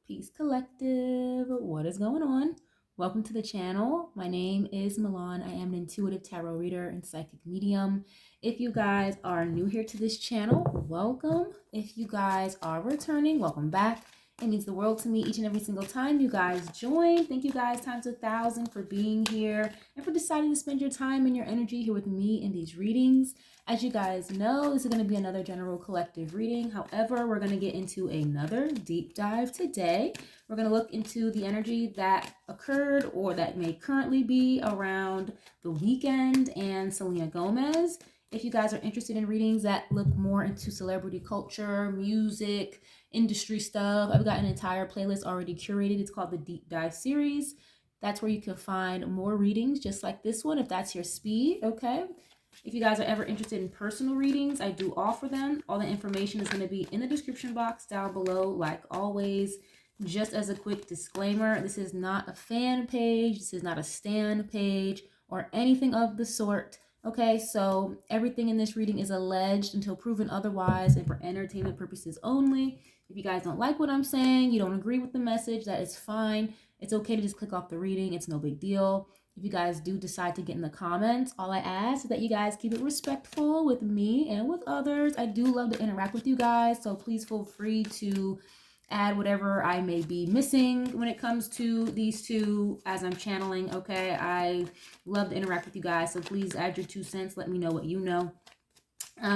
Peace Collective. What is going on? Welcome to the channel. My name is Milan. I am an intuitive tarot reader and psychic medium. If you guys are new here to this channel, welcome. If you guys are returning, welcome back. It means the world to me each and every single time you guys join. Thank you guys times 1,000 for being here and for deciding to spend your time and your energy here with me in these readings. As you guys know, this is going to be another general collective reading. However, we're going to get into another deep dive today. We're going to look into the energy that occurred or that may currently be around the Weeknd and Selena Gomez. If you guys are interested in readings that look more into celebrity culture, music, industry stuff, I've got an entire playlist already curated. It's called the Deep Dive Series. That's where you can find more readings just like this one if that's your speed, okay? If you guys are ever interested in personal readings, I do offer them. All the information is going to be in the description box down below, like always. Just as a quick disclaimer, this is not a fan page. This is not a stan page or anything of the sort. Okay, so everything in this reading is alleged until proven otherwise and for entertainment purposes only. If you guys don't like what I'm saying, you don't agree with the message, that is fine. It's okay to just click off the reading. It's no big deal. If you guys do decide to get in the comments, all I ask is that you guys keep it respectful with me and with others. I do love to interact with you guys, so please feel free to add whatever I may be missing when it comes to these two as I'm channeling, okay? I love to interact with you guys, so please add your 2 cents. Let me know what you know.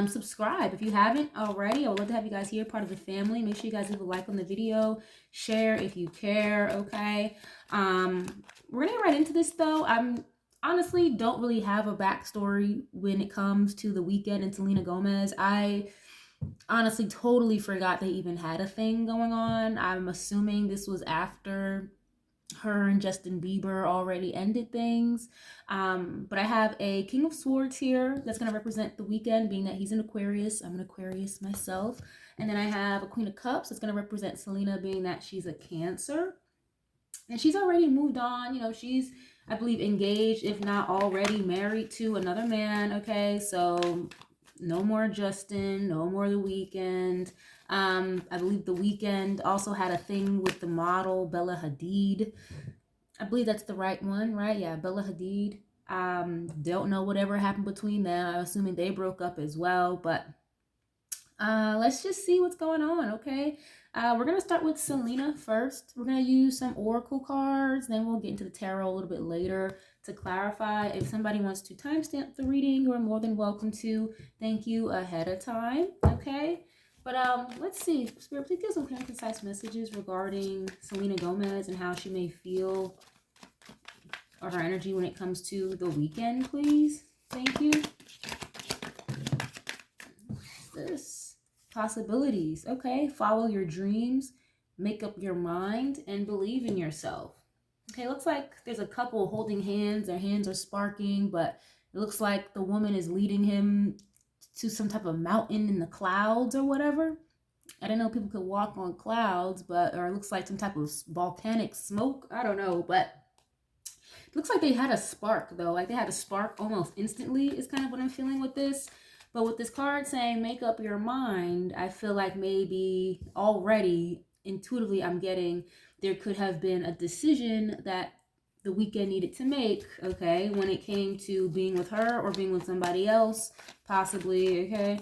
Subscribe if you haven't already. I would love to have you guys here, part of the family. Make sure you guys leave a like on the video, share if you care, okay? We're gonna get right into this though. I'm honestly don't really have a backstory when it comes to the Weeknd and Selena Gomez. I honestly totally forgot they even had a thing going on. I'm assuming this was after her and Justin Bieber already ended things. But I have a King of Swords here that's going to represent the Weeknd, being that he's an Aquarius. I'm an Aquarius myself. And then I have a Queen of Cups that's going to represent Selena, being that she's a Cancer. And she's already moved on. You know, she's, I believe, engaged, if not already married to another man. Okay, so no more Justin, no more the Weeknd. I believe the Weeknd also had a thing with the model Bella Hadid. I believe that's the right one, right? Yeah, Bella Hadid. Don't know whatever happened between them. I'm assuming they broke up as well, but let's just see what's going on, okay? We're going to start with Selena first. We're going to use some oracle cards, then we'll get into the tarot a little bit later to clarify. If somebody wants to timestamp the reading, you're more than welcome to. Thank you ahead of time, okay? But let's see. Spirit, please give some clear and concise messages regarding Selena Gomez and how she may feel or her energy when it comes to the Weeknd, please. Thank you. What's this? Possibilities. Okay, follow your dreams, make up your mind, and believe in yourself. Okay, looks like there's a couple holding hands. Their hands are sparking, but it looks like the woman is leading him to some type of mountain in the clouds or whatever. I didn't know people could walk on clouds, but, or it looks like some type of volcanic smoke. I don't know, but it looks like they had a spark though. Like they had a spark almost instantly is kind of what I'm feeling with this. But with this card saying make up your mind, I feel like maybe already intuitively I'm getting there could have been a decision that the Weeknd needed to make, okay, when it came to being with her or being with somebody else, possibly, okay?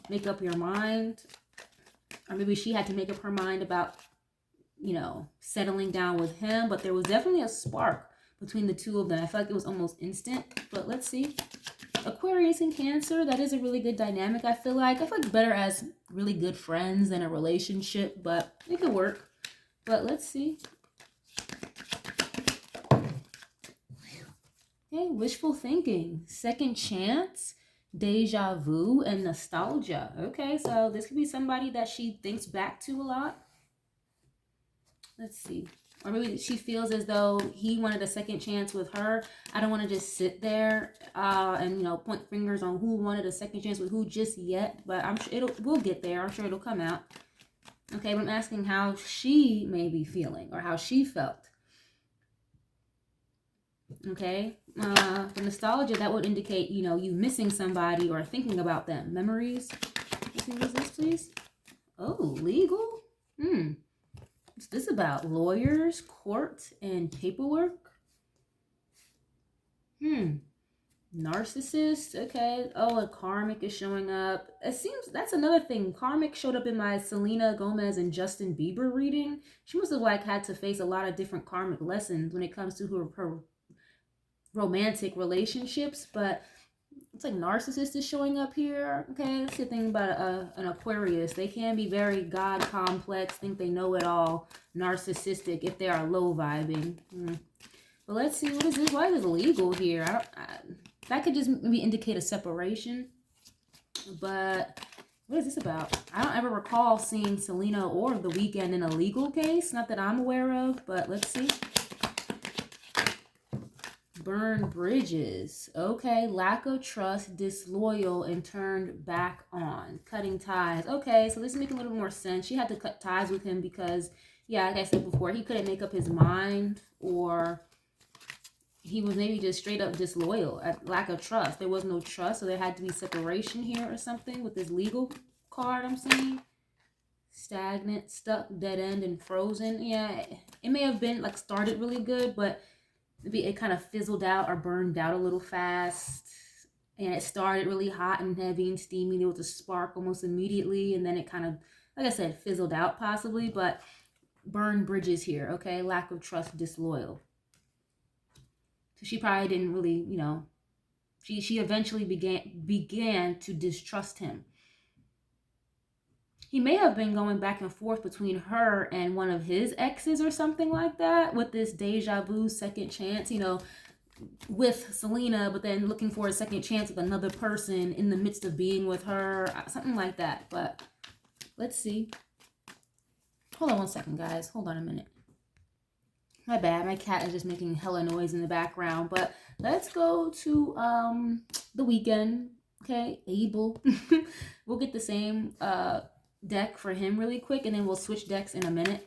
Make up your mind. Or maybe she had to make up her mind about, you know, settling down with him, but there was definitely a spark between the two of them. I feel like it was almost instant, but let's see. Aquarius and Cancer, that is a really good dynamic, I feel like. I feel like better as really good friends than a relationship, but it could work. But let's see. Okay, wishful thinking, second chance, deja vu, and nostalgia. Okay, so this could be somebody that she thinks back to a lot. Let's see. Or maybe she feels as though he wanted a second chance with her. I don't want to just sit there and, you know, point fingers on who wanted a second chance with who just yet. But I'm sure we'll get there. I'm sure it'll come out. Okay, but I'm asking how she may be feeling or how she felt. Okay, for nostalgia, that would indicate, you know, you missing somebody or thinking about them. Memories. Let's see, what is this, please? Oh, legal? What's this about? Lawyers, court, and paperwork? Narcissist. Okay. Oh, a karmic is showing up. It seems that's another thing. Karmic showed up in my Selena Gomez and Justin Bieber reading. She must have like had to face a lot of different karmic lessons when it comes to her romantic relationships. But it's like narcissist is showing up here. Okay, that's the thing about an Aquarius. They can be very God complex, think they know it all, narcissistic if they are low vibing. But let's see, what is this? Why is this illegal here? That could just maybe indicate a separation. But what is this about? I don't ever recall seeing Selena or The Weeknd in a legal case. Not that I'm aware of, but let's see. Burn bridges. Okay, lack of trust, disloyal, and turned back on. Cutting ties. Okay, so this is making a little more sense. She had to cut ties with him because, yeah, like I said before, he couldn't make up his mind, or he was maybe just straight up disloyal, lack of trust. There was no trust, so there had to be separation here or something with this legal card, I'm saying. Stagnant, stuck, dead end, and frozen. Yeah, it may have been like started really good, but maybe it kind of fizzled out or burned out a little fast. And it started really hot and heavy and steamy. There was a spark almost immediately. And then it kind of, like I said, fizzled out possibly. But burn bridges here, okay? Lack of trust, disloyal. So she probably didn't really, you know, she eventually began to distrust him. He may have been going back and forth between her and one of his exes or something like that, with this deja vu second chance, you know, with Selena, but then looking for a second chance with another person in the midst of being with her, something like that. But let's see. Hold on one second, guys. Hold on a minute. My bad. My cat is just making hella noise in the background. But let's go to The Weeknd. Okay, Abel. We'll get the same deck for him really quick, and then we'll switch decks in a minute.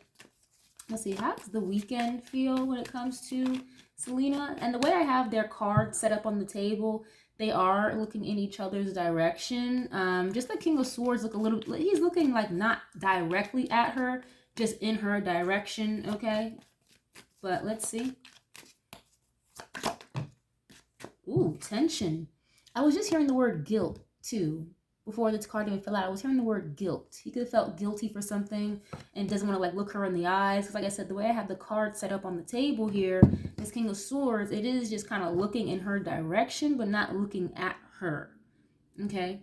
Let's see, how does The Weeknd feel when it comes to Selena? And the way I have their cards set up on the table, they are looking in each other's direction. Just the King of Swords look a little, he's looking like not directly at her, just in her direction, okay? But let's see. Ooh, tension. I was just hearing the word guilt too. Before this card even fell out, I was hearing the word guilt. He could have felt guilty for something and doesn't want to like look her in the eyes. Because like I said, the way I have the card set up on the table here, this King of Swords, it is just kind of looking in her direction, but not looking at her. Okay,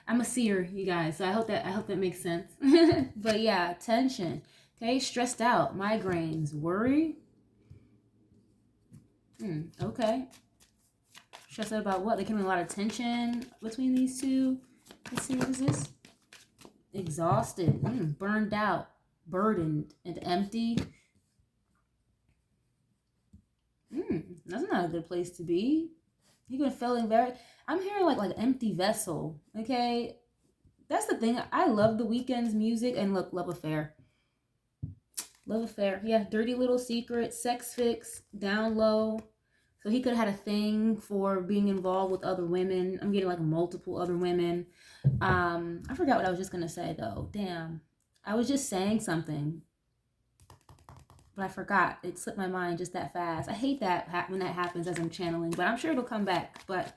I'm a seer, you guys, so I hope that makes sense. But yeah, tension. Okay, stressed out, migraines, worry. Okay. Stressed out about what? There can be a lot of tension between these two. Let's see, what is this? Exhausted, burned out, burdened, and empty. That's not a good place to be. You've been feeling very, I'm hearing like empty vessel, okay? That's the thing. I love The Weeknd's music, and look, love affair. Love affair. Yeah, dirty little secret, sex fix, down low. So he could have had a thing for being involved with other women. I'm getting like multiple other women. I forgot what I was just going to say though. Damn. I was just saying something, but I forgot. It slipped my mind just that fast. I hate that when that happens as I'm channeling, but I'm sure it'll come back. But,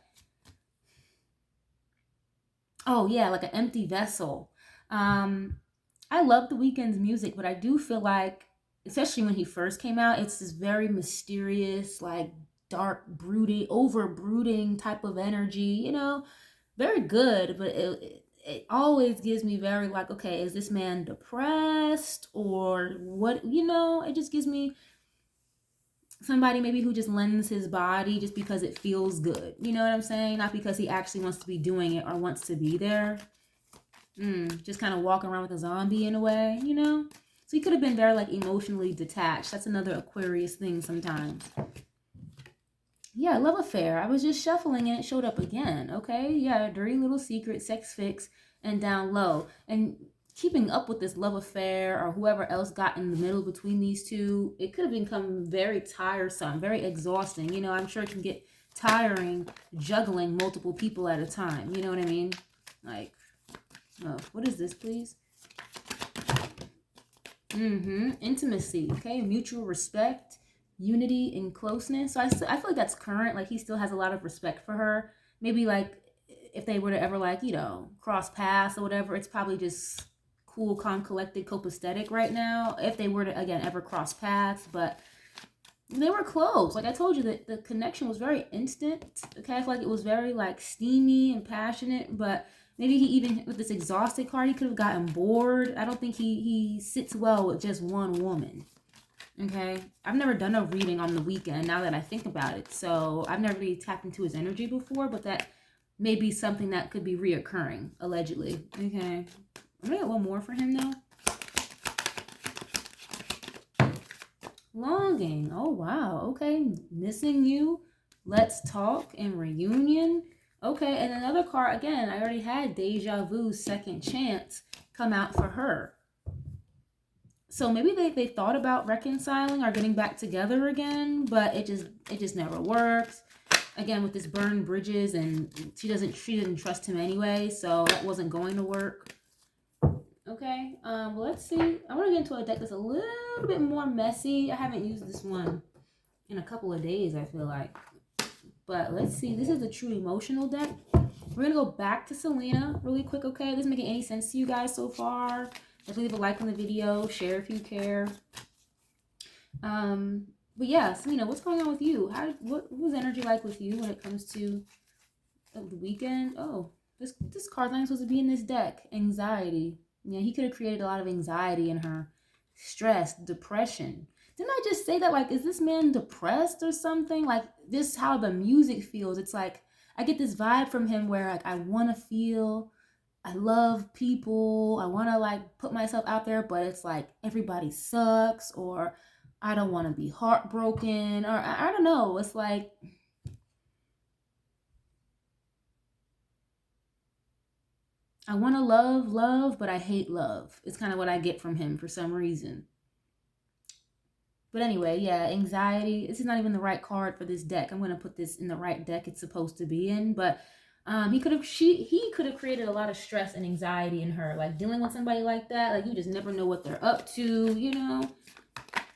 oh yeah, like an empty vessel. I love The Weeknd's music, but I do feel like, especially when he first came out, it's this very mysterious, like dark, brooding, over brooding type of energy, you know, very good, but it always gives me very like, okay, is this man depressed or what? You know, it just gives me somebody maybe who just lends his body just because it feels good. You know what I'm saying? Not because he actually wants to be doing it or wants to be there. Just kind of walking around with a zombie in a way, you know? So he could have been very like emotionally detached. That's another Aquarius thing sometimes. Yeah, love affair. I was just shuffling and it showed up again, okay? Yeah, dirty little secret, sex fix, and down low. And keeping up with this love affair or whoever else got in the middle between these two, it could have become very tiresome, very exhausting. You know, I'm sure it can get tiring juggling multiple people at a time. You know what I mean? Like, oh, what is this, please? Intimacy, okay? Mutual respect, unity, and closeness. So I feel like that's current. Like he still has a lot of respect for her. Maybe like if they were to ever like, you know, cross paths or whatever, it's probably just cool, calm, collected, copacetic right now. If they were to, again, ever cross paths. But they were close. Like I told you, that the connection was very instant. Okay, I feel like it was very like steamy and passionate, but maybe he even with this exhausted card, he could have gotten bored. I don't think he sits well with just one woman. Okay, I've never done a reading on the Weeknd now that I think about it, so I've never really tapped into his energy before, but that may be something that could be reoccurring, allegedly. Okay, I'm gonna get one more for him though. Longing. Oh, wow. Okay. Missing you. Let's talk and reunion. Okay. And another card, again, I already had Deja Vu, second chance, come out for her. So maybe they thought about reconciling or getting back together again, but it just never works. Again, with this burned bridges, and she didn't trust him anyway, so that wasn't going to work. Okay, well, let's see. I want to get into a deck that's a little bit more messy. I haven't used this one in a couple of days, I feel like. But let's see. This is the true emotional deck. We're going to go back to Selena really quick, okay? This is making any sense to you guys so far. Definitely leave a like on the video. Share if you care. But yeah, Selena, what's going on with you? What was energy like with you when it comes to the Weeknd? Oh, this card's not supposed to be in this deck. Anxiety. Yeah, he could have created a lot of anxiety in her. Stress, depression. Didn't I just say that? Like, is this man depressed or something? Like, this how the music feels. It's like, I get this vibe from him where, like, I want to feel, I love people. I want to, like, put myself out there, but it's like, everybody sucks, or I don't want to be heartbroken, or I don't know. It's like, I want to love, but I hate love. It's kind of what I get from him for some reason. But anyway, yeah, anxiety. This is not even the right card for this deck. I'm going to put this in the right deck it's supposed to be in. But he could have created a lot of stress and anxiety in her. Like dealing with somebody like that, like you just never know what they're up to, you know.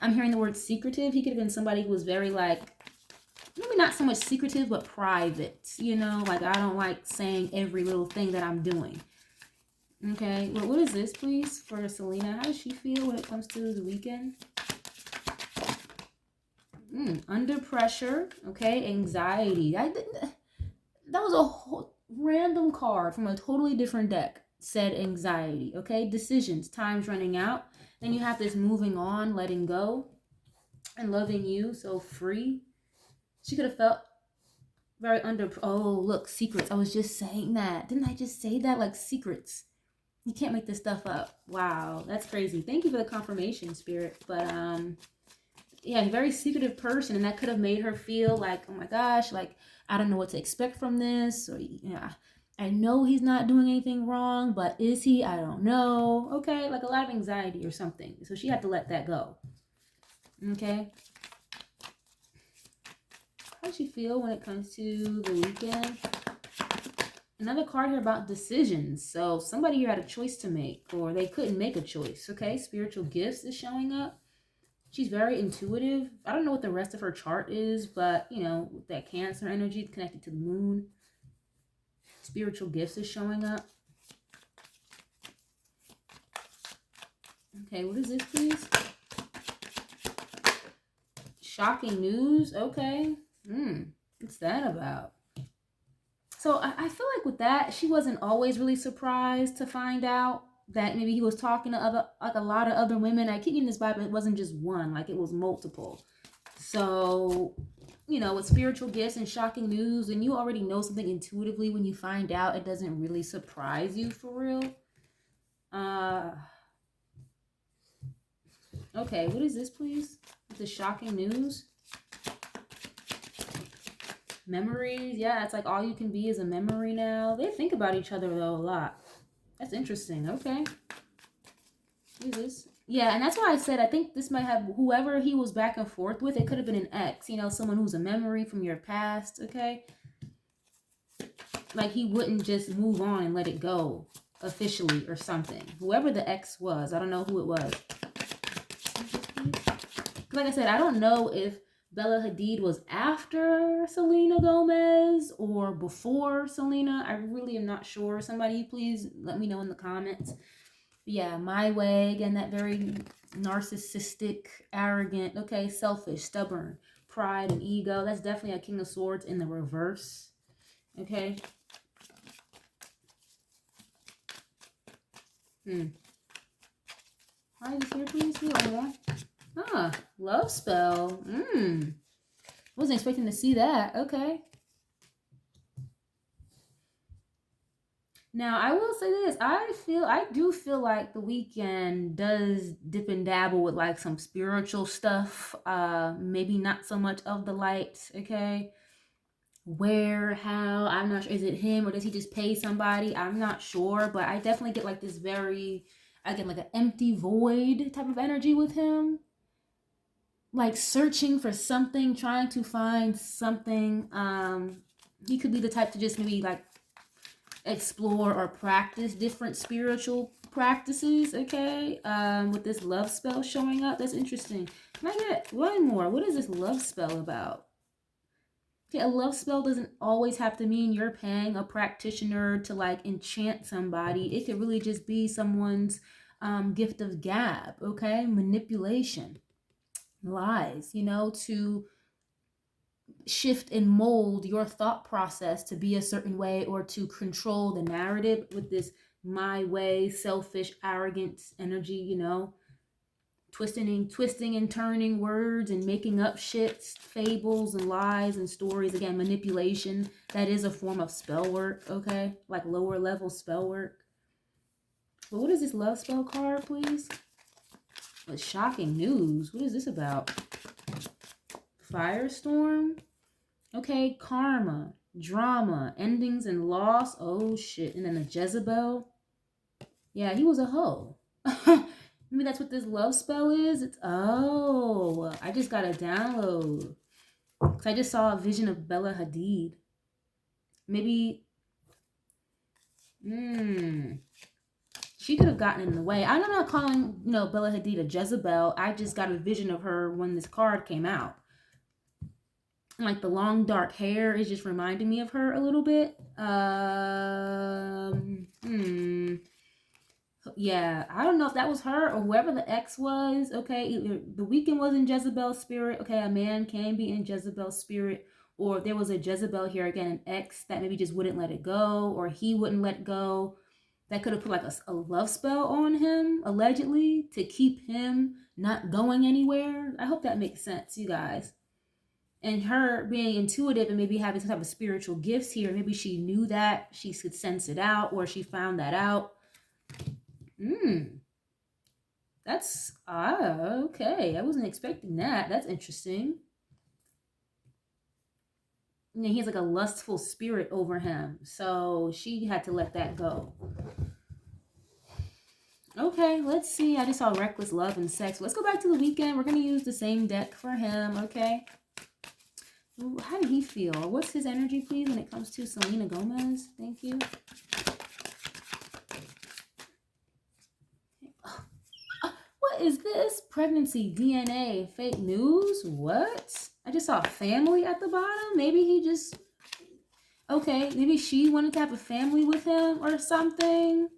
I'm hearing the word secretive. He could have been somebody who was very like, maybe not so much secretive, but private, you know. Like I don't like saying every little thing that I'm doing. Okay, well, what is this, please, for Selena? How does she feel when it comes to the Weeknd? Under pressure, okay, anxiety. That was a whole random card from a totally different deck. Said anxiety, okay, decisions, time's running out. Then you have this moving on, letting go, and loving you, so free. She could have felt very under. Oh, look, secrets. I was just saying that. Didn't I just say that? Like secrets. You can't make this stuff up. Wow, that's crazy. Thank you for the confirmation, Spirit. But yeah, a very secretive person, and that could have made her feel like, oh my gosh, like I don't know what to expect from this, or yeah, I know he's not doing anything wrong, but is he? I don't know. Okay, like a lot of anxiety or something. So she had to let that go. Okay. How does she feel when it comes to the Weeknd? Another card here about decisions. So somebody here had a choice to make, or they couldn't make a choice. Okay, spiritual gifts is showing up. She's very intuitive. I don't know what the rest of her chart is, but you know, with that Cancer energy connected to the moon, spiritual gifts is showing up. Okay, what is this, please? Shocking news. Okay. What's that about? So I feel like with that, she wasn't always really surprised to find out that maybe he was talking to a lot of other women. I keep getting this vibe, but it wasn't just one, like it was multiple. So, you know, with spiritual gifts and shocking news, and you already know something intuitively when you find out, it doesn't really surprise you for real. Okay, what is this, please? The shocking news. Memories. Yeah, it's like all you can be is a memory now. They think about each other, though, a lot. That's interesting. Okay. What is this? Yeah, and that's why I said I think this might have whoever he was back and forth with. It could have been an ex, you know, someone who's a memory from your past, okay? Like he wouldn't just move on and let it go officially or something. Whoever the ex was, I don't know who it was. Like I said, I don't know if Bella Hadid was after Selena Gomez or before Selena. I really am not sure. Somebody please let me know in the comments. But yeah, my way, again, that very narcissistic, arrogant, okay, selfish, stubborn, pride and ego. That's definitely a King of Swords in the reverse. Okay. Why is here, please? Oh, ah, love spell. Wasn't expecting to see that. Okay. Now, I will say this. I do feel like the Weeknd does dip and dabble with like some spiritual stuff. Maybe not so much of the light, okay? Where, how, I'm not sure. Is it him or does he just pay somebody? I'm not sure, but I definitely get like this very, I get like an empty void type of energy with him. Like searching for something, trying to find something. He could be the type to just maybe like explore or practice different spiritual practices, okay? With this love spell showing up. That's interesting. Can I get one more? What is this love spell about? Okay, a love spell doesn't always have to mean you're paying a practitioner to like enchant somebody. It could really just be someone's gift of gab, okay? Manipulation, lies, you know, to shift and mold your thought process to be a certain way or to control the narrative with this my way, selfish, arrogant energy, you know, twisting and turning words and making up shit, fables and lies and stories. Again, manipulation. That is a form of spell work, okay? Like lower level spell work. But what is this love spell card, please? What shocking news. What is this about? Firestorm? Okay, karma, drama, endings and loss. Oh shit. And then a Jezebel. Yeah, he was a hoe. Maybe that's what this love spell is. It's I just got a download. Cause I just saw a vision of Bella Hadid. Maybe she could have gotten in the way. I'm not calling, you know, Bella Hadid a Jezebel. I just got a vision of her when this card came out. Like the long dark hair is just reminding me of her a little bit. Yeah, I don't know if that was her or whoever the ex was. Okay, either the Weeknd was in Jezebel's spirit. Okay, a man can be in Jezebel's spirit, or there was a Jezebel here again, an ex that maybe just wouldn't let it go, or he wouldn't let go. That could have put like a love spell on him, allegedly, to keep him not going anywhere. I hope that makes sense, you guys. And her being intuitive and maybe having some type of spiritual gifts here, maybe she knew that, she could sense it out, or she found that out. That's okay. I wasn't expecting that. That's interesting. You know, he has like a lustful spirit over him, so she had to let that go. Okay, let's see. I just saw reckless love and sex. Let's go back to the Weeknd. We're gonna use the same deck for him. Okay. How did he feel? What's his energy, please, when it comes to Selena Gomez? Thank you. What is this? Pregnancy, DNA, fake news? What? I just saw family at the bottom. Maybe he just... Okay, maybe she wanted to have a family with him or something.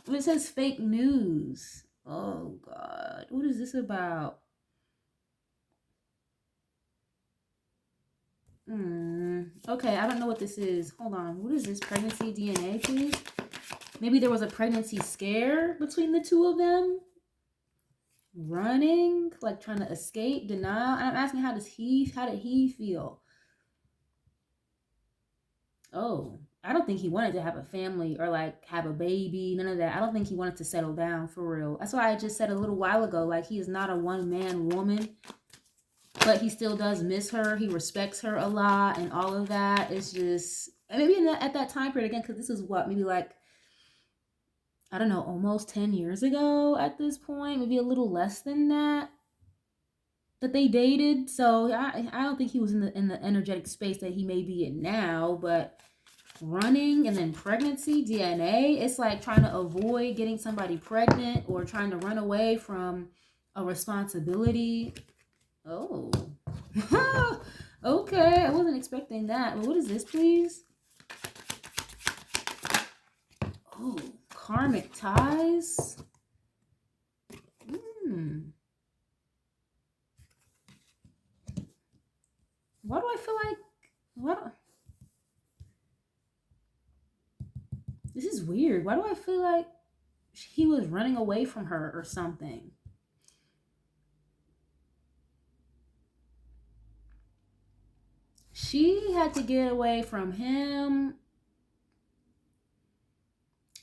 It says fake news. Oh, God. What is this about? Okay, I don't know what this is. Hold on. What is this? Pregnancy DNA, please? Maybe there was a pregnancy scare between the two of them. Running, like trying to escape, denial. And I'm asking, how did he feel? Oh, I don't think he wanted to have a family or like have a baby. None of that. I don't think he wanted to settle down for real. That's why I just said a little while ago, like he is not a one-man woman. But he still does miss her. He respects her a lot and all of that. It's just, maybe at that time period, again, because this is what, maybe like, I don't know, almost 10 years ago at this point. Maybe a little less than that they dated. So I don't think he was in the energetic space that he may be in now. But running and then pregnancy, DNA. It's like trying to avoid getting somebody pregnant or trying to run away from a responsibility. Oh. Okay, I wasn't expecting that. Well, what is this, please? Oh, karmic ties. Why do I feel like what? This is weird. Why do I feel like he was running away from her or something? She had to get away from him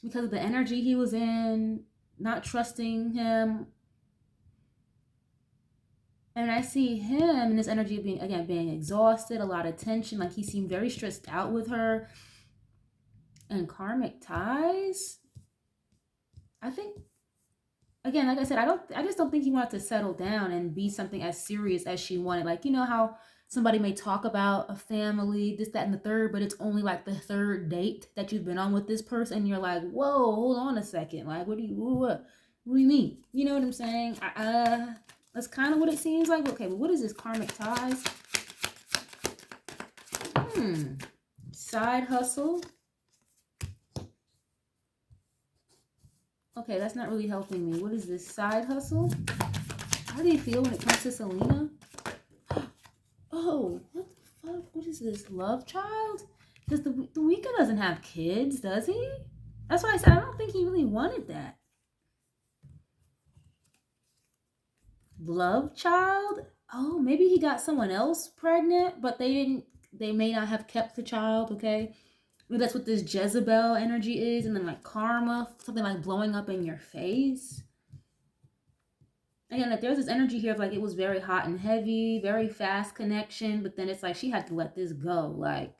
because of the energy he was in, not trusting him. And I see him and his energy being exhausted, a lot of tension, like he seemed very stressed out with her. And karmic ties. I think, again, like I said, I just don't think he wanted to settle down and be something as serious as she wanted. Like, you know how somebody may talk about a family, this, that, and the third, but it's only like the third date that you've been on with this person, and you're like, whoa, hold on a second. Like, what do you mean? You know what I'm saying? That's kind of what it seems like. Okay, but what is this karmic ties? Side hustle. Okay, that's not really helping me. What is this? Side hustle? How do you feel when it comes to Selena? Oh, what the fuck? What is this? Love child? Because the Weeknd doesn't have kids, does he? That's why I said I don't think he really wanted that. Love child? Oh, maybe he got someone else pregnant, but they may not have kept the child, okay? Maybe that's what this Jezebel energy is, and then like karma, something like blowing up in your face. Again, like there's this energy here of like it was very hot and heavy, very fast connection, but then it's like she had to let this go. Like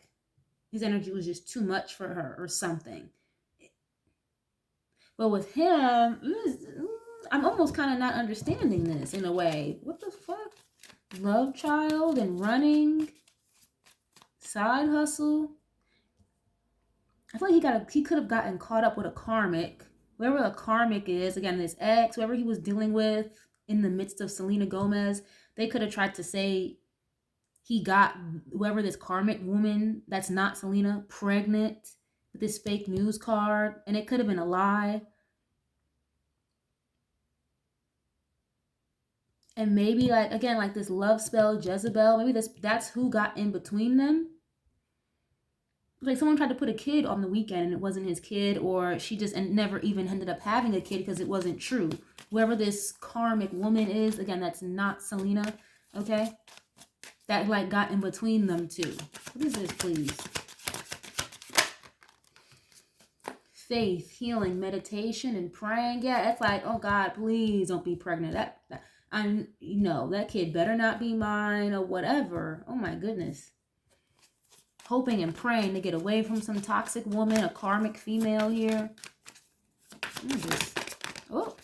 his energy was just too much for her or something. But with him, I'm almost kind of not understanding this in a way. What the fuck? Love child and running, side hustle. I feel like he could have gotten caught up with a karmic, whoever a karmic is. Again, this ex, whoever he was dealing with in the midst of Selena Gomez, they could have tried to say he got whoever this karmic woman that's not Selena pregnant with this fake news card, and it could have been a lie. And maybe like again, like this love spell Jezebel, maybe that's who got in between them. Like someone tried to put a kid on the Weeknd and it wasn't his kid, or she just never even ended up having a kid because it wasn't true. Whoever this karmic woman is, again, that's not Selena, okay? That like got in between them two. What is this, please? Faith, healing, meditation, and praying. Yeah, it's like, oh God, please don't be pregnant. That kid better not be mine or whatever. Oh my goodness. Hoping and praying to get away from some toxic woman, a karmic female here. What is this? Oh.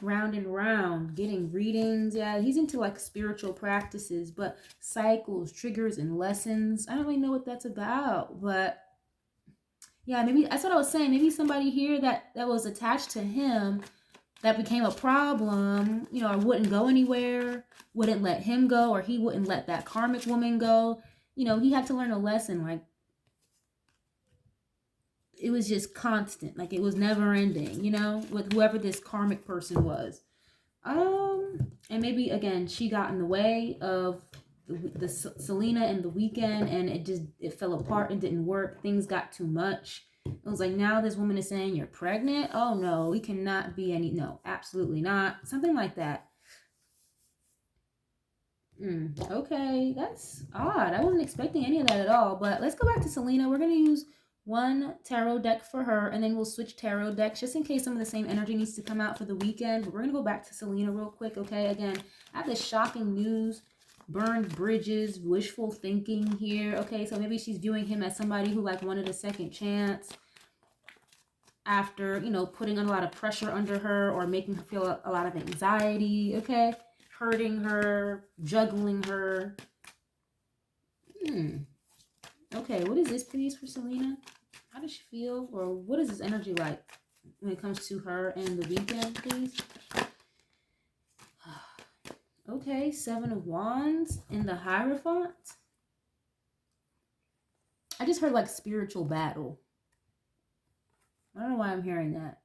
Round and round, getting readings. Yeah, he's into like spiritual practices, but cycles, triggers, and lessons. I don't really know what that's about, but yeah, maybe that's what I was saying. Maybe somebody here that was attached to him that became a problem, or wouldn't go anywhere, wouldn't let him go, or he wouldn't let that karmic woman go. He had to learn a lesson. Like, it was just constant. Like, it was never ending, with whoever this karmic person was. And maybe, again, she got in the way of the Selena and the Weeknd, and it fell apart and didn't work. Things got too much. It was like, now this woman is saying you're pregnant. Oh no, we cannot be no, absolutely not. Something like that. Okay, that's odd. I wasn't expecting any of that at all. But let's go back to Selena. We're going to use one tarot deck for her, and then we'll switch tarot decks just in case some of the same energy needs to come out for the Weeknd. But we're going to go back to Selena real quick, okay? Again, I have this shocking news, burned bridges, wishful thinking here, okay? So maybe she's viewing him as somebody who like wanted a second chance after, putting a lot of pressure under her or making her feel a lot of anxiety, okay? Hurting her, juggling her. Okay, what is this, please, for Selena? How does she feel? Or what is this energy like when it comes to her and the Weeknd, please? Okay, Seven of Wands in the Hierophant. I just heard like spiritual battle. I don't know why I'm hearing that.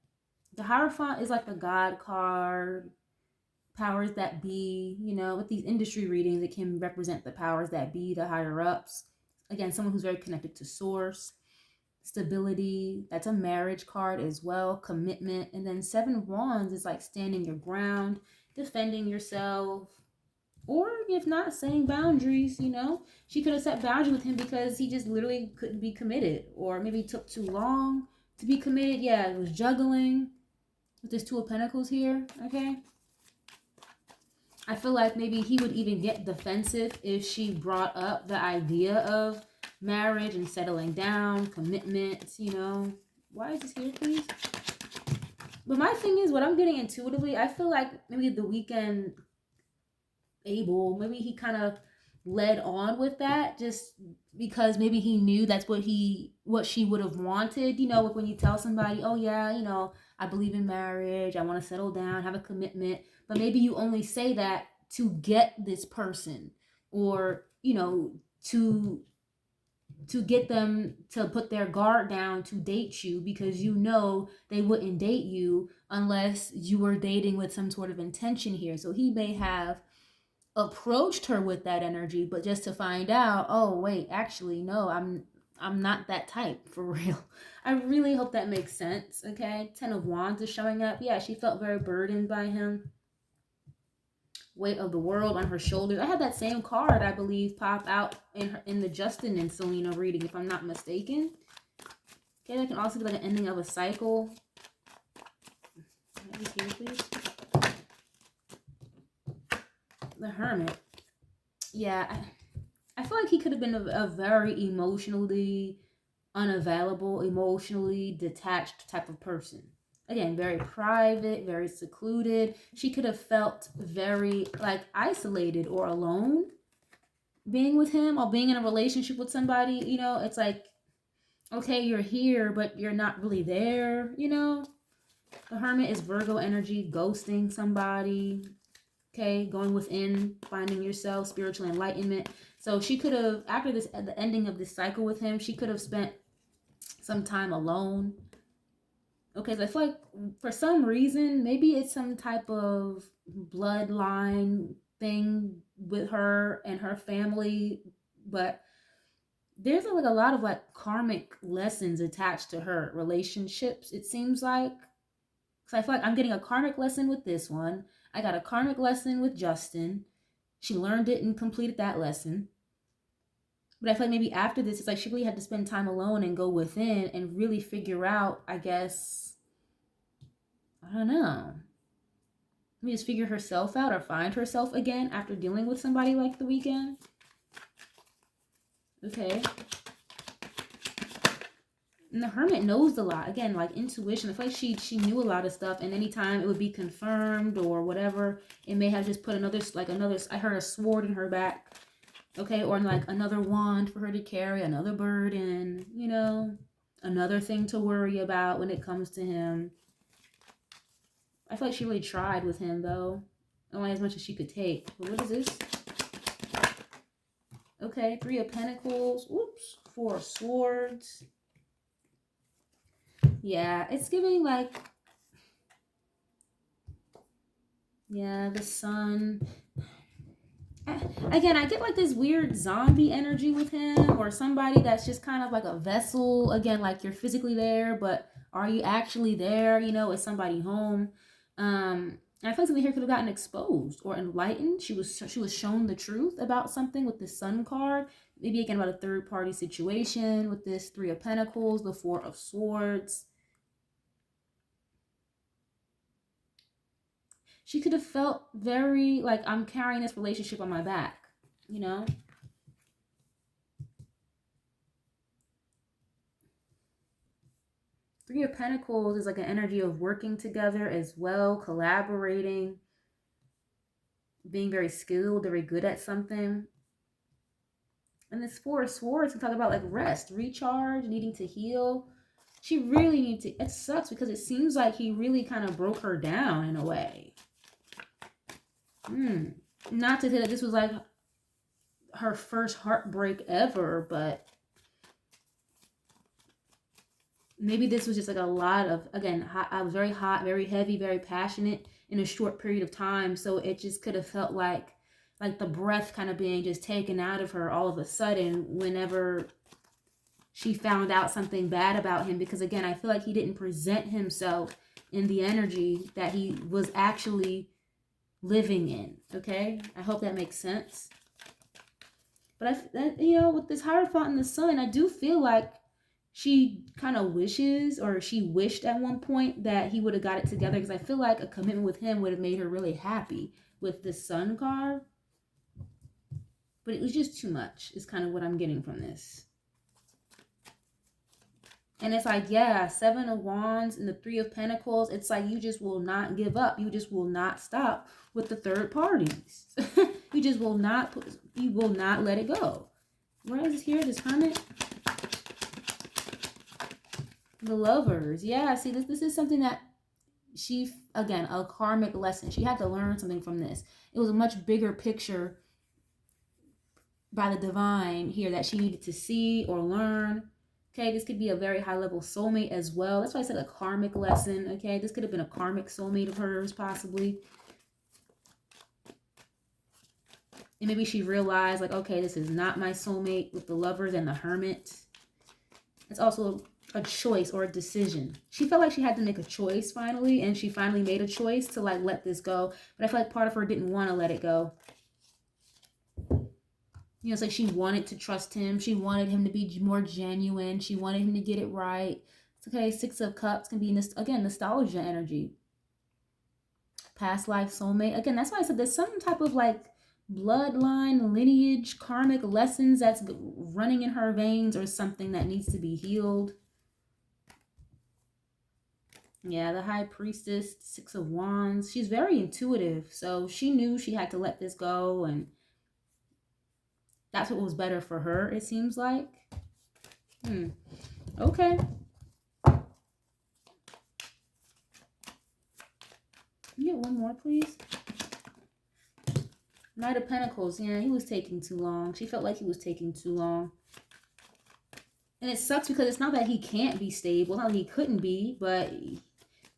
The Hierophant is like the God card, powers that be, you know, with these industry readings, it can represent the powers that be, the higher ups. Again, someone who's very connected to source, stability. That's a marriage card as well, commitment. And then Seven of Wands is like standing your ground, defending yourself, or if not, setting boundaries. You know, she could have set boundaries with him because he just literally couldn't be committed, or maybe it took too long to be committed. Yeah, it was juggling with this Two of Pentacles here. Okay, I feel like maybe he would even get defensive if she brought up the idea of marriage and settling down, commitments, you know. Why is this here, please? But my thing is, what I'm getting intuitively, I feel like maybe the Weeknd maybe he kind of led on with that just because maybe he knew that's what she would have wanted. You know, like when you tell somebody, oh yeah, you know, I believe in marriage, I want to settle down, have a commitment, but maybe you only say that to get this person, or you know, to get them to put their guard down to date you, because you know they wouldn't date you unless you were dating with some sort of intention here. So he may have approached her with that energy, but just to find out, oh wait, actually no, I'm not that type for real. I really hope that makes sense. Okay, Ten of Wands is showing up. Yeah, she felt very burdened by him, weight of the world on her shoulders. I had that same card, I believe, pop out in the Justin and Selena reading, if I'm not mistaken. Okay, that can also be like an ending of a cycle. Here, please. The Hermit. Yeah, I feel like he could have been a very emotionally unavailable, emotionally detached type of person. Again, very private, very secluded. She could have felt very like isolated or alone being with him, or being in a relationship with somebody. You know, it's like, okay, you're here, but you're not really there, you know? The Hermit is Virgo energy, ghosting somebody, okay, going within, finding yourself, spiritual enlightenment. So she could have, after this, at the ending of this cycle with him, she could have spent some time alone. Okay, so I feel like for some reason, maybe it's some type of bloodline thing with her and her family, but there's like a lot of like karmic lessons attached to her relationships, it seems like. So I feel like I'm getting a karmic lesson with this one. I got a karmic lesson with Justin. She learned it and completed that lesson. But I feel like maybe after this, it's like she really had to spend time alone and go within and really figure out, I guess, I don't know. Maybe just figure herself out or find herself again after dealing with somebody like the Weeknd. Okay. And the Hermit knows a lot. Again, like intuition. I feel like she knew a lot of stuff, and anytime it would be confirmed or whatever, it may have just put another, I heard a sword in her back. Okay, or like another wand for her to carry, another burden, you know, another thing to worry about when it comes to him. I feel like she really tried with him though. Only as much as she could take. But what is this? Okay, Three of Pentacles. Oops. Four of Swords. Yeah, it's giving like, yeah, the Sun. Again, I get like this weird zombie energy with him, or somebody that's just kind of like a vessel. Again, like you're physically there, but are you actually there? You know, is somebody home? And I feel like something here could have gotten exposed or enlightened. She was shown the truth about something with the Sun card. Maybe again about a third party situation with this Three of Pentacles, the Four of Swords. She could have felt very like, I'm carrying this relationship on my back, you know? Three of Pentacles is like an energy of working together as well, collaborating, being very skilled, very good at something. And this Four of Swords can talk about like rest, recharge, needing to heal. She really needs to. It sucks because it seems like he really kind of broke her down in a way. Not to say that this was like her first heartbreak ever, but maybe this was just like a lot of, again, hot, I was very hot, very heavy, very passionate in a short period of time. So it just could have felt like the breath kind of being just taken out of her all of a sudden whenever she found out something bad about him. Because again, I feel like he didn't present himself in the energy that he was actually living in. Okay, I hope that makes sense. But with this Hierophant in the Sun, I do feel like she kind of wishes, or she wished at one point, that he would have got it together, because I feel like a commitment with him would have made her really happy with this Sun card. But it was just too much, is kind of what I'm getting from this. And it's like, yeah, Seven of Wands and the Three of Pentacles. It's like you just will not give up. You just will not stop with the third parties. You just will not, you will not let it go. Where is here, this Hermit? The Lovers. Yeah, see, this is something that she, again, a karmic lesson. She had to learn something from this. It was a much bigger picture by the divine here that she needed to see or learn. Okay, this could be a very high level soulmate as well. That's why I said a karmic lesson. Okay, this could have been a karmic soulmate of hers, possibly. And maybe she realized, like, okay, this is not my soulmate, with the Lovers and the Hermit. It's also a choice or a decision. She felt like she had to make a choice finally, and she finally made a choice to like let this go. But I feel like part of her didn't want to let it go. You know, it's like she wanted to trust him. She wanted him to be more genuine. She wanted him to get it right. It's okay. Six of Cups can be, again, nostalgia energy. Past life soulmate. Again, that's why I said there's some type of like bloodline, lineage, karmic lessons that's running in her veins, or something that needs to be healed. Yeah, the High Priestess, Six of Wands. She's very intuitive. So she knew she had to let this go, and that's what was better for her, it seems like. Okay. Can you get one more, please? Knight of Pentacles. Yeah, he was taking too long. She felt like he was taking too long. And it sucks because it's not that he can't be stable. Not that he couldn't be, but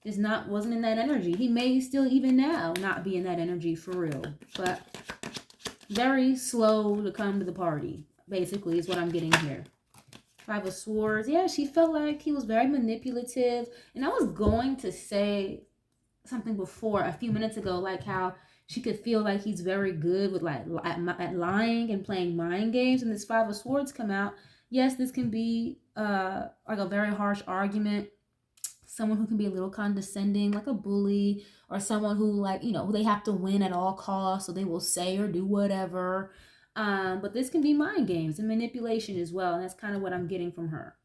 just wasn't in that energy. He may still, even now, not be in that energy for real. But very slow to come to the party, basically, is what I'm getting here. Five of Swords. Yeah, she felt like he was very manipulative. And I was going to say something before, a few minutes ago, like how she could feel like he's very good with like at lying and playing mind games. And this Five of Swords come out. Yes, this can be like a very harsh argument. Someone who can be a little condescending, like a bully, or someone who, like, you know, they have to win at all costs, so they will say or do whatever. But this can be mind games and manipulation as well. And that's kind of what I'm getting from her.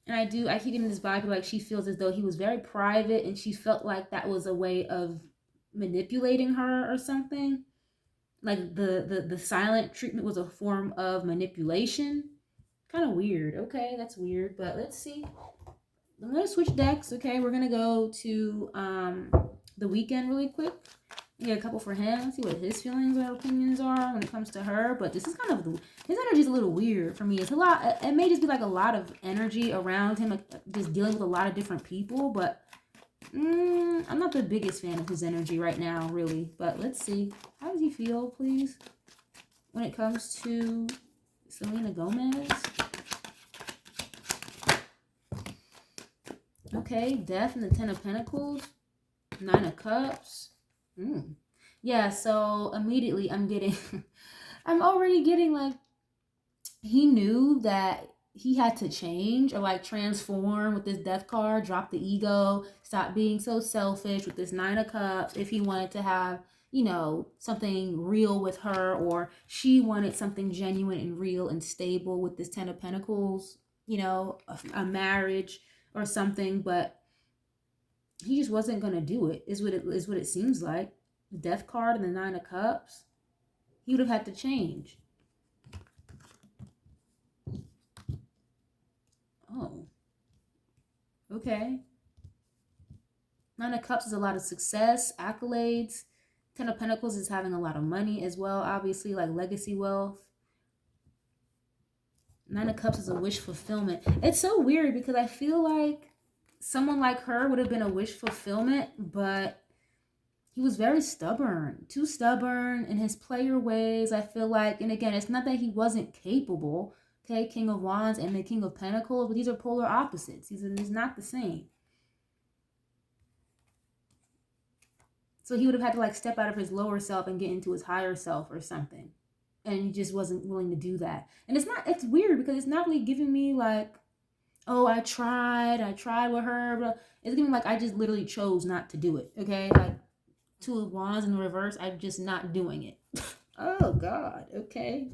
And I keep getting this vibe, like she feels as though he was very private, and she felt like that was a way of manipulating her or something. Like the silent treatment was a form of manipulation. Kind of weird. Okay, that's weird. But let's see. I'm going to switch decks. Okay, we're going to go to the Weeknd really quick. Get a couple for him, see what his feelings or opinions are when it comes to her. But this is kind of, his energy is a little weird for me. It's a lot, it may just be like a lot of energy around him, like just dealing with a lot of different people. But I'm not the biggest fan of his energy right now, really. But let's see. How does he feel, please, when it comes to Selena Gomez? Okay, Death and the Ten of Pentacles. Nine of Cups. Yeah, so immediately I'm already getting like, he knew that he had to change or like transform with this Death card, drop the ego, stop being so selfish with this Nine of Cups if he wanted to have, you know, something real with her, or she wanted something genuine and real and stable with this Ten of Pentacles, you know, a marriage or something. But he just wasn't gonna do it, is what it seems like. The Death card and the Nine of Cups. He would have had to change. Oh, okay. Nine of Cups is a lot of success, accolades. Ten of Pentacles is having a lot of money as well, obviously, like legacy wealth. Nine of Cups is a wish fulfillment. It's so weird because I feel like someone like her would have been a wish fulfillment, but he was very stubborn, too stubborn in his player ways, I feel like. And again, it's not that he wasn't capable, okay? King of Wands and the King of Pentacles, but these are polar opposites. He's not the same. So he would have had to like step out of his lower self and get into his higher self or something. And he just wasn't willing to do that. And it's weird because it's not really giving me like, oh, I tried with her, but it's giving me like I just literally chose not to do it. Okay, like Two of Wands in the reverse, I'm just not doing it. Oh God. Okay.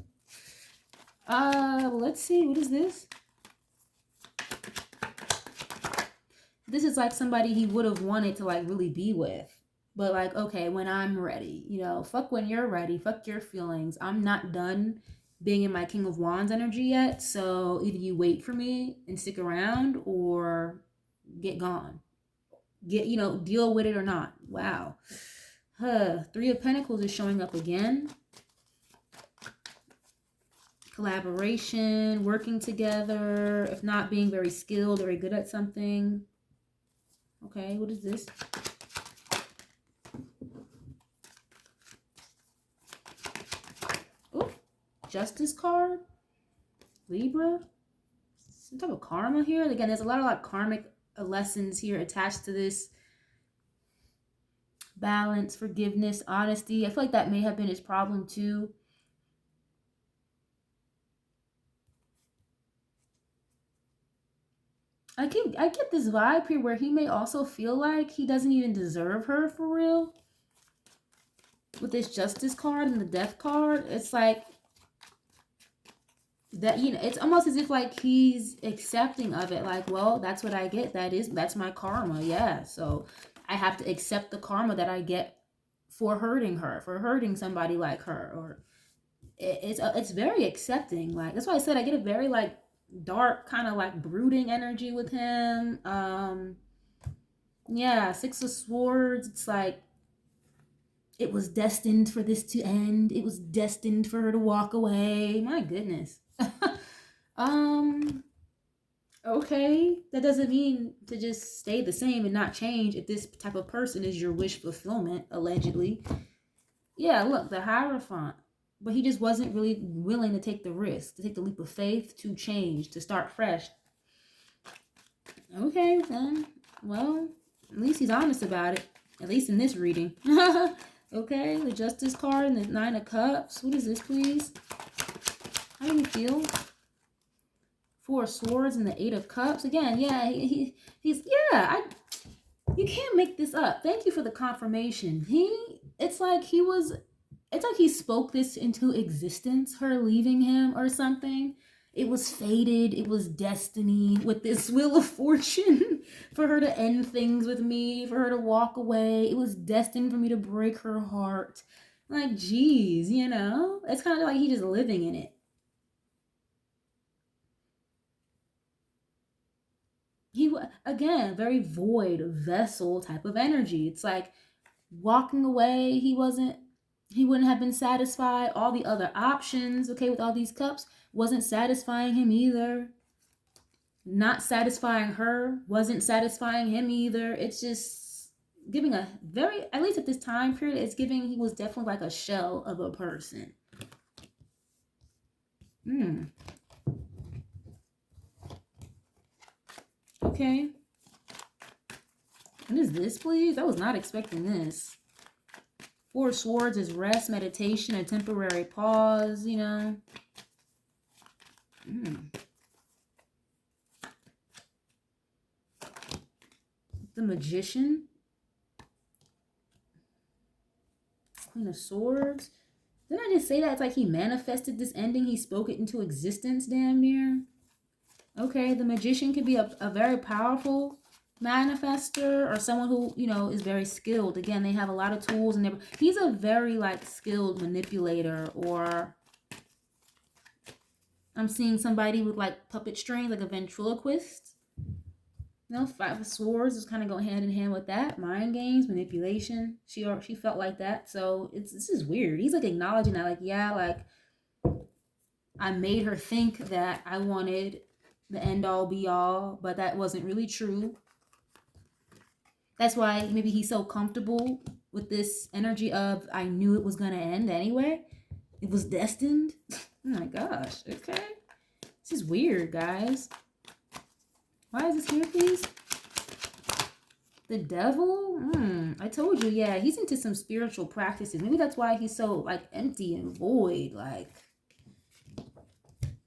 Let's see. What is this? This is like somebody he would have wanted to like really be with. But like, okay, when I'm ready, you know, fuck when you're ready, fuck your feelings. I'm not done being in my King of Wands energy yet. So either you wait for me and stick around or get gone. Get, you know, deal with it or not. Wow. Three of Pentacles is showing up again. Collaboration, working together, if not being very skilled or very good at something. Okay, what is this? Oh, Justice card. Libra. Some type of karma here. Again, there's a lot of like karmic lessons here attached to this. Balance, forgiveness, honesty. I feel like that may have been his problem too. I get this vibe here where he may also feel like he doesn't even deserve her for real. With this Justice card and the Death card, it's like that, you know, it's almost as if like he's accepting of it. Like, well, that's what I get. That's my karma. Yeah. So I have to accept the karma that I get for hurting her, for hurting somebody like her. Or it's very accepting. Like, that's why I said I get a very like dark kind of like brooding energy with him. Yeah, Six of Swords. It's like it was destined for this to end. It was destined for her to walk away. My goodness. Okay, that doesn't mean to just stay the same and not change if this type of person is your wish fulfillment, allegedly. Yeah, look, the Hierophant. But he just wasn't really willing to take the risk, to take the leap of faith, to change, to start fresh. Okay, then. Well, at least he's honest about it. At least in this reading. Okay, the Justice card and the Nine of Cups. What is this, please? How do you feel? Four of Swords and the Eight of Cups. Again, yeah, you can't make this up. Thank you for the confirmation. It's like he spoke this into existence, her leaving him or something. It was fated. It was destiny with this Wheel of Fortune for her to end things with me, for her to walk away. It was destined for me to break her heart. Like, geez, you know? It's kind of like he's just living in it. Again, very void vessel type of energy. It's like walking away, he wouldn't have been satisfied. All the other options, okay, with all these cups, wasn't satisfying him either. Not satisfying her wasn't satisfying him either. It's just giving a very, at least at this time period, it's giving he was definitely like a shell of a person. Okay. What is this, please? I was not expecting this. Four of Swords is rest, meditation, a temporary pause, you know. The Magician. Queen of Swords. Didn't I just say that? It's like he manifested this ending. He spoke it into existence damn near. Okay, the Magician could be a very powerful manifester or someone who, you know, is very skilled. Again, they have a lot of tools and he's a very like skilled manipulator, or I'm seeing somebody with like puppet strings, like a ventriloquist. You know, Five of Swords is kind of going hand in hand with that. Mind games, manipulation. She felt like that. So this is weird. He's like acknowledging that, like, yeah, like I made her think that I wanted the end all be all, but that wasn't really true. That's why maybe he's so comfortable with this energy of I knew it was gonna end anyway. It was destined. Oh my gosh. Okay. This is weird, guys. Why is this here, please? The devil? I told you, yeah, he's into some spiritual practices. Maybe that's why he's so like empty and void. Like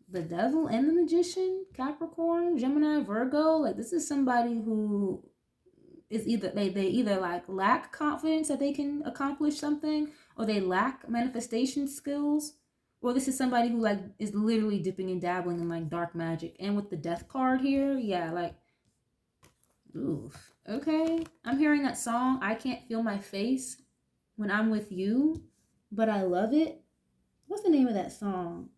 the devil and the magician, Capricorn, Gemini, Virgo. Like this is somebody who is either they either like lack confidence that they can accomplish something, or they lack manifestation skills, or this is somebody who like is literally dipping and dabbling in like dark magic. And with the death card here, yeah, like oof. Okay. I'm hearing that song, I Can't Feel My Face When I'm With You, but I Love It. What's the name of that song?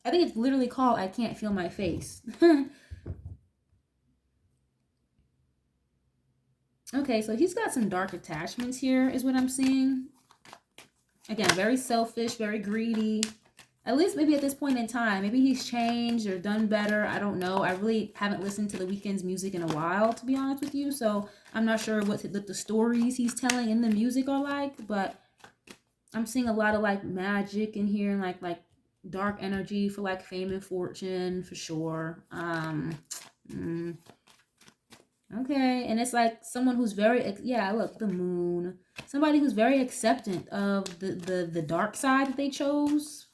I think it's literally called I Can't Feel My Face. Okay, so he's got some dark attachments here, is what I'm seeing. Again, very selfish, very greedy. At least maybe at this point in time. Maybe he's changed or done better. I don't know. I really haven't listened to the Weeknd's music in a while, to be honest with you. So I'm not sure what the stories he's telling in the music are like. But I'm seeing a lot of like magic in here and like dark energy for like fame and fortune for sure. Okay, and it's like someone who's very, yeah, look, the moon. Somebody who's very acceptant of the dark side that they chose.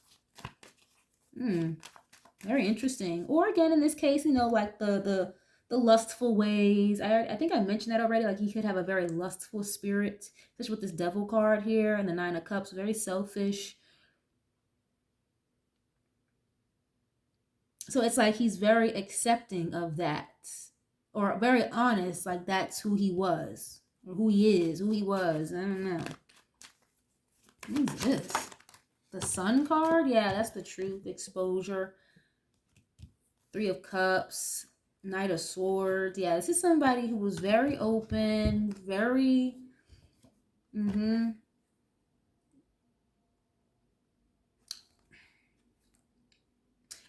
Very interesting. Or again, in this case, you know, like the lustful ways. I think I mentioned that already. Like he could have a very lustful spirit, especially with this devil card here and the Nine of Cups. Very selfish. So it's like he's very accepting of that. Or very honest, like that's who he was. Or who he is, who he was. I don't know. What is this? The Sun card? Yeah, that's the truth. Exposure. Three of Cups. Knight of Swords. Yeah, this is somebody who was very open. Very...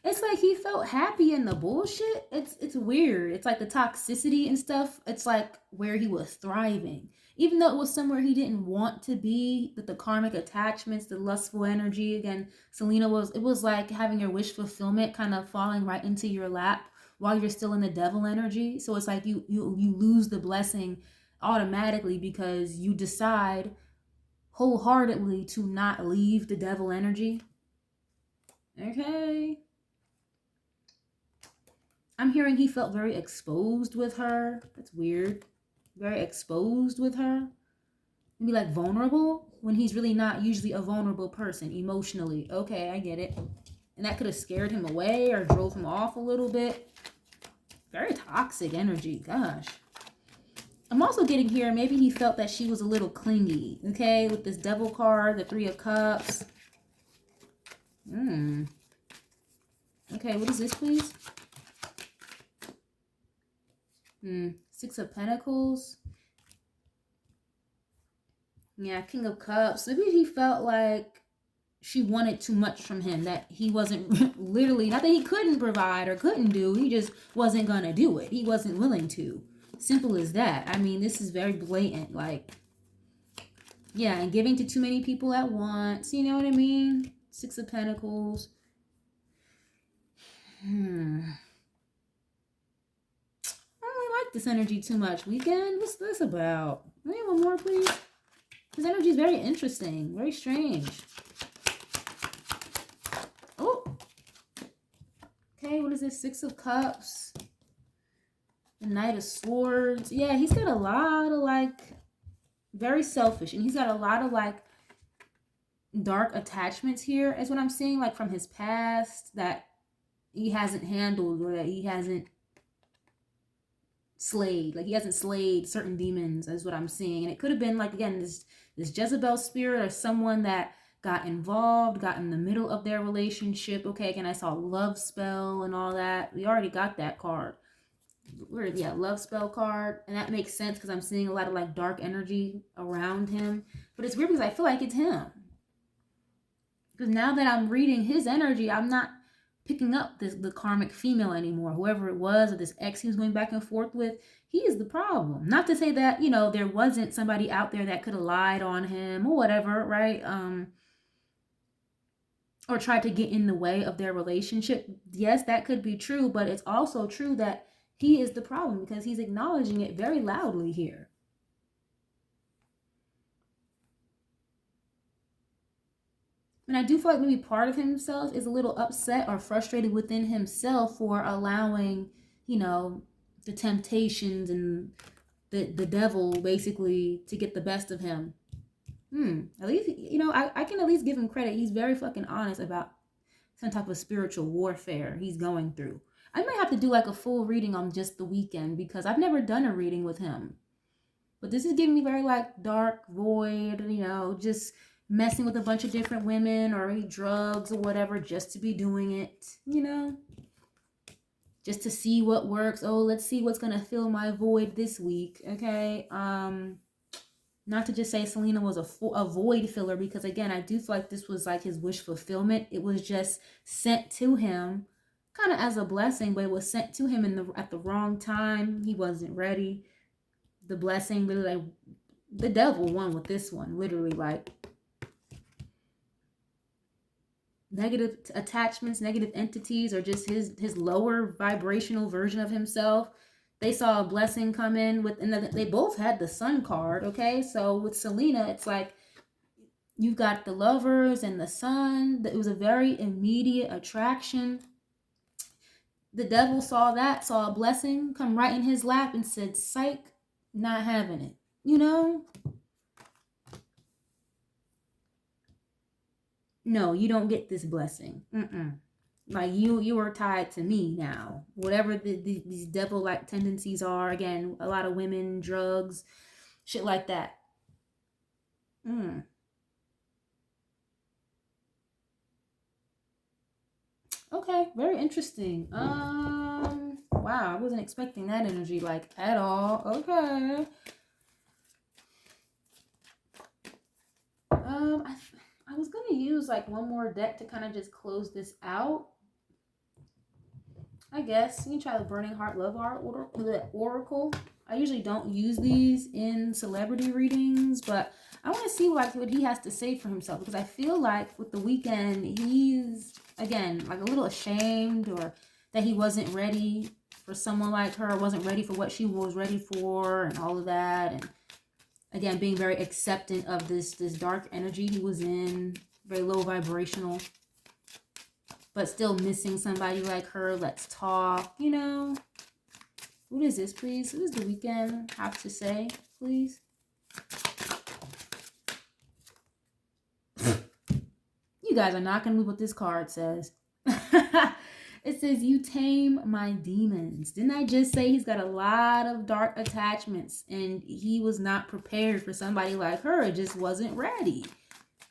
It's like he felt happy in the bullshit. It's weird. It's like the toxicity and stuff. It's like where he was thriving. Even though it was somewhere he didn't want to be, that the karmic attachments, the lustful energy, again, Selena it was like having your wish fulfillment kind of falling right into your lap while you're still in the devil energy. So it's like you lose the blessing automatically because you decide wholeheartedly to not leave the devil energy. Okay. I'm hearing he felt very exposed with her. That's weird. Very exposed with her. Maybe like vulnerable when he's really not usually a vulnerable person emotionally. Okay, I get it. And that could have scared him away or drove him off a little bit. Very toxic energy. Gosh. I'm also getting here, maybe he felt that she was a little clingy. Okay, with this devil card, the Three of Cups. Okay, what is this, please? Six of Pentacles. Yeah, King of Cups. Maybe he felt like she wanted too much from him, that he wasn't literally, not that he couldn't provide or couldn't do, he just wasn't gonna do it. He wasn't willing to. Simple as that. I mean, this is very blatant. Like, yeah, and giving to too many people at once. You know what I mean? Six of Pentacles. I don't really like this energy too much. Weeknd? What's this about? Maybe one more, please. This energy is very interesting. Very strange. Oh. Okay, what is this? Six of Cups. The Knight of Swords. Yeah, he's got a lot of, like, very selfish. And he's got a lot of, like, dark attachments here, is what I'm seeing. Like, from his past that he hasn't handled or that he hasn't slayed. Like he hasn't slayed certain demons, is what I'm seeing. And it could have been like, again, this Jezebel spirit or someone that got involved, got in the middle of their relationship. Okay, again, I saw love spell and all that. We already got that card. Yeah, love spell card. And that makes sense because I'm seeing a lot of like dark energy around him. But it's weird because I feel like it's him. Because now that I'm reading his energy, I'm not picking up the karmic female anymore. Whoever it was, or this ex he was going back and forth with, he is the problem. Not to say that, there wasn't somebody out there that could have lied on him or whatever, right? Or tried to get in the way of their relationship. Yes, that could be true, but it's also true that he is the problem because he's acknowledging it very loudly here. And I do feel like maybe part of himself is a little upset or frustrated within himself for allowing, the temptations and the devil basically to get the best of him. At least, I can at least give him credit. He's very fucking honest about some type of spiritual warfare he's going through. I might have to do like a full reading on just the Weeknd because I've never done a reading with him. But this is giving me very like dark void, just messing with a bunch of different women or drugs or whatever just to be doing it, just to see what works. Oh, let's see what's going to fill my void this week. Okay. Not to just say Selena was a void filler because again, I do feel like this was like his wish fulfillment. It was just sent to him kind of as a blessing, but it was sent to him at the wrong time. He wasn't ready. The blessing, literally, like, the devil won with this one, literally, like negative attachments, negative entities, or just his lower vibrational version of himself. They saw a blessing come in and they both had the sun card. Okay, so with Selena, it's like you've got the lovers and the sun. It was a very immediate attraction. The devil saw a blessing come right in his lap and said, psych, not having it, No, you don't get this blessing. Like you are tied to me now. Whatever these devil-like tendencies are. Again, a lot of women, drugs, shit like that. Okay, very interesting. Wow, I wasn't expecting that energy like at all. Okay. I was gonna use like one more deck to kind of just close this out. I guess you can try the Burning Heart Love Oracle. I usually don't use these in celebrity readings, but I want to see what he has to say for himself because I feel like with the Weeknd, he's again like a little ashamed or that he wasn't ready for someone like her, wasn't ready for what she was ready for, and all of that, and again being very acceptant of this dark energy he was in, very low vibrational. But still missing somebody like her. Let's talk, What is this, please? What does the Weeknd have to say, please? You guys are not going to move what this card says. It says, you tame my demons. Didn't I just say he's got a lot of dark attachments and he was not prepared for somebody like her? It just wasn't ready.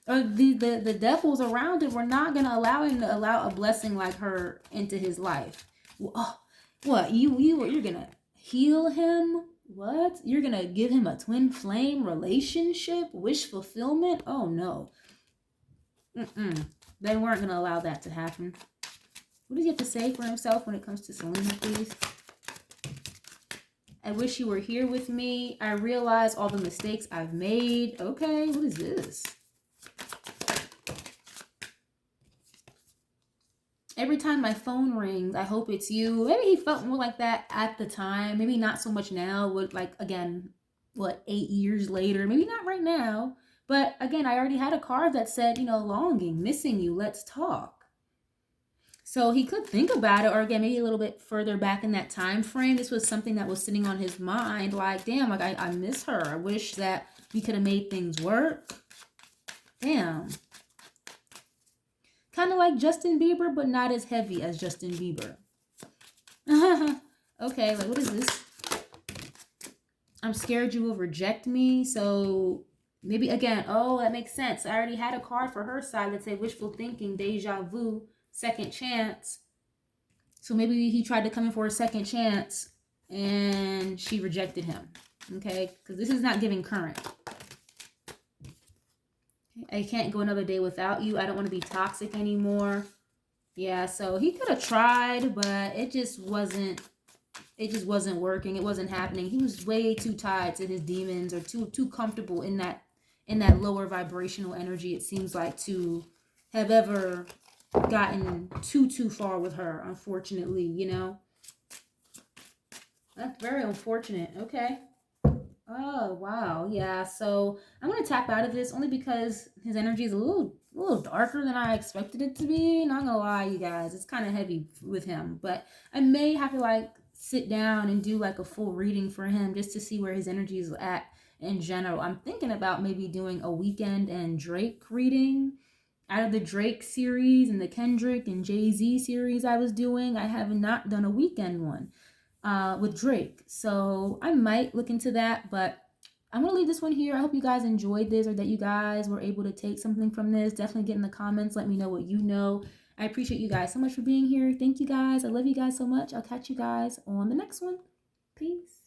Or the devils around him were not going to allow him to allow a blessing like her into his life. What? You're going to heal him? What? You're going to give him a twin flame relationship? Wish fulfillment? Oh, no. They weren't going to allow that to happen. What does he have to say for himself when it comes to Selena, please? I wish you were here with me. I realize all the mistakes I've made. Okay, what is this? Every time my phone rings, I hope it's you. Maybe he felt more like that at the time. Maybe not so much now. Like, again, 8 years later? Maybe not right now. But again, I already had a card that said, longing, missing you, let's talk. So he could think about it, or again, maybe a little bit further back in that time frame. This was something that was sitting on his mind. Like, damn, like I miss her. I wish that we could have made things work. Damn. Kind of like Justin Bieber, but not as heavy as Justin Bieber. Okay, like what is this? I'm scared you will reject me. So maybe again, oh, that makes sense. I already had a card for her side that said wishful thinking, deja vu, second chance. So maybe he tried to come in for a second chance and she rejected him. Okay, because this is not giving current. I can't go another day without you. I don't want to be toxic anymore. Yeah, so he could have tried, but it just wasn't working. It wasn't happening. He was way too tied to his demons, or too comfortable in that lower vibrational energy, it seems like, to have ever gotten too far with her, unfortunately, you know. That's very unfortunate. Okay. Oh, wow. Yeah, so I'm going to tap out of this only because his energy is a little darker than I expected it to be. Not going to lie, you guys. It's kind of heavy with him, but I may have to like sit down and do like a full reading for him just to see where his energy is at in general. I'm thinking about maybe doing a Weeknd and Drake reading. Out of the Drake series and the Kendrick and Jay-Z series I was doing, I have not done a Weeknd one with Drake. So I might look into that, but I'm going to leave this one here. I hope you guys enjoyed this, or that you guys were able to take something from this. Definitely get in the comments. Let me know what you know. I appreciate you guys so much for being here. Thank you guys. I love you guys so much. I'll catch you guys on the next one. Peace.